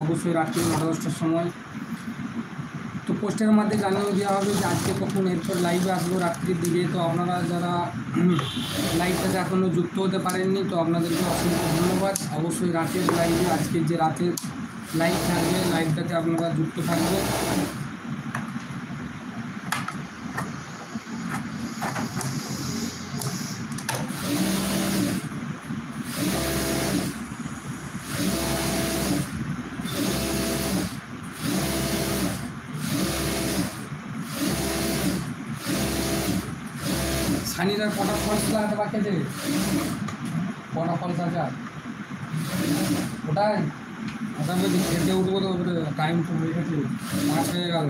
অবশ্যই রাত্রি 9-10টার সময়। তো পোস্টের মধ্যে জানিয়ে দেওয়া হবে যে আজকে কখন এরপর লাইভে আসবো রাত্রির দিকে। তো আপনারা যারা লাইভটাতে এখনও যুক্ত হতে পারেননি, তো আপনাদেরকে অসংখ্য ধন্যবাদ। অবশ্যই রাতের লাইভে, আজকের যে রাতের লাইভ থাকবে, লাইভটাতে আপনারা যুক্ত থাকবেন। সানিরার কটা ফলস লাগাতে বাকি আছে? কটা ফলস আছে? ওটাই ওটা বলছি খেতে উঠবো তো টাইম তো হয়ে গেছে, 5 হয়ে গেল।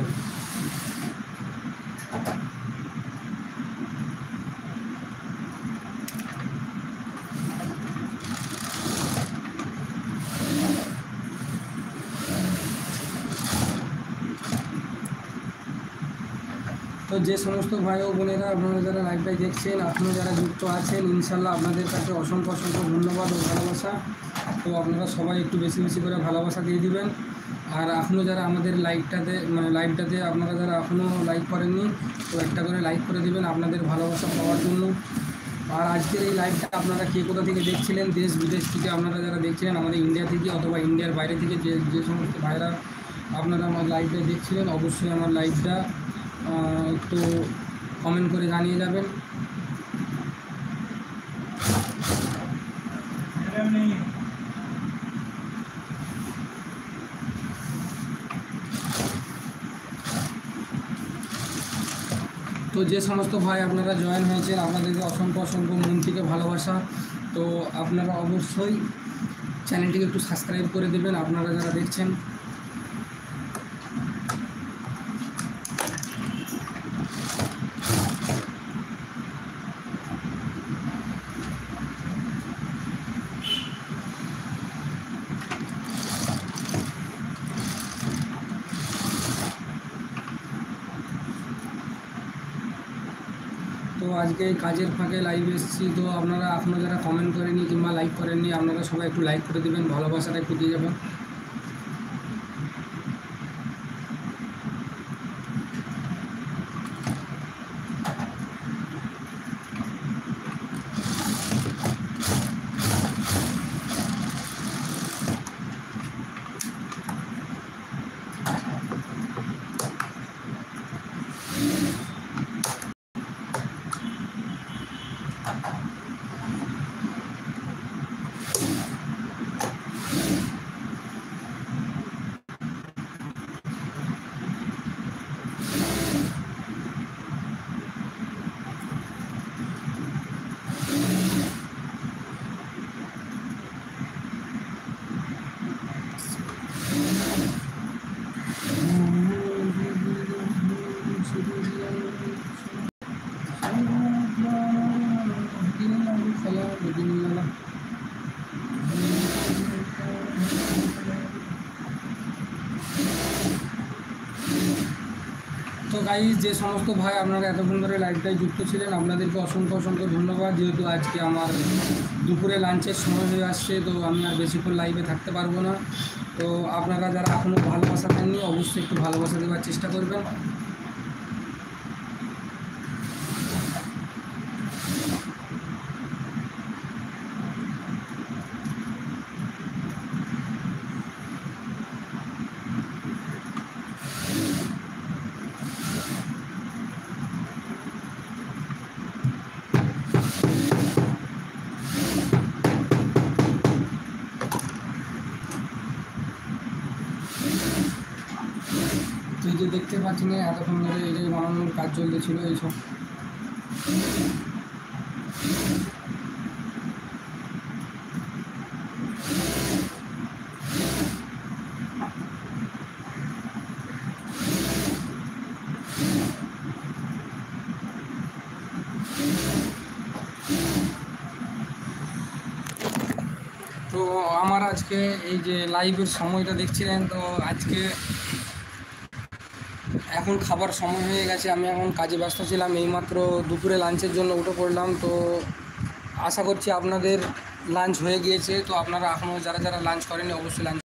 তো যে সমস্ত ভাই ও বোনেরা আপনারা যারা লাইভটাই দেখছেন, এখনও যারা যুক্ত আছেন, ইনশাল্লাহ আপনাদের কাছে অসংখ্য অসংখ্য ধন্যবাদ ও ভালোবাসা। তো আপনারা সবাই একটু বেশি বেশি করে ভালোবাসা দিয়ে দিবেন। আর এখনও যারা আমাদের লাইভটাতে আপনারা যারা এখনও লাইক করেননি, তো একটা করে লাইক করে দিবেন আপনাদের ভালোবাসা পাওয়ার জন্য। আর আজকের এই লাইভটা আপনারা কে কোথা থেকে দেখছিলেন, দেশ বিদেশ থেকে আপনারা যারা দেখছিলেন, আমাদের ইন্ডিয়া থেকে অথবা ইন্ডিয়ার বাইরে থেকে যে সমস্ত ভাইরা আপনারা আমার লাইভটা দেখছিলেন, অবশ্যই আমার লাইভটা একটু কমেন্ট করে জানিয়ে যাবেন। তো যে সমস্ত ভাই আপনারা জয়েন হয়েছেন, আপনাদেরকে অসংখ্য অসংখ্য মন থেকে ভালোবাসা। তো আপনারা অবশ্যই চ্যানেলটিকে একটু সাবস্ক্রাইব করে দেবেন আপনারা যারা দেখছেন। তো আজকে কাজের ফাঁকে লাইভে এসেছি। তো আপনারা এখনও যারা কমেন্ট করেনি কিংবা লাইক করেননি, আপনারা সবাই একটু লাইক করে দেবেন, ভালোবাসাটা একটু দিয়ে যাবেন। তো গাইস, যে সমস্ত ভাই আপনারা এতক্ষণ ধরে লাইভটায় যুক্ত ছিলেন, আপনাদেরকে অসংখ্য অসংখ্য ধন্যবাদ। যেহেতু আজকে আমার দুপুরে লাঞ্চের সময় হয়ে আসছে, তো আমি আর বেশিক্ষণ লাইভে থাকতে পারবো না। তো আপনারা যারা এখনও ভালোবাসা দেননি, অবশ্যই একটু ভালোবাসা দেওয়ার চেষ্টা করবেন। তো এই যে দেখতে পাচ্ছেন, এতক্ষণ ধরে এই যে বানানোর কাজ চলতেছিল এইসব। তো আমার আজকে এই যে লাইভের সময়টা দেখছিলেন, তো আজকে এখন খাবার সময় হয়ে গেছে, আমি এখন কাজে ব্যস্ত ছিলাম, এইমাত্র দুপুরে লাঞ্চের জন্য উঠে পড়লাম। তো আশা করছি আপনাদের লাঞ্চ হয়ে গিয়েছে। তো আপনারা এখনও যারা যারা লাঞ্চ করেনি, অবশ্যই লাঞ্চ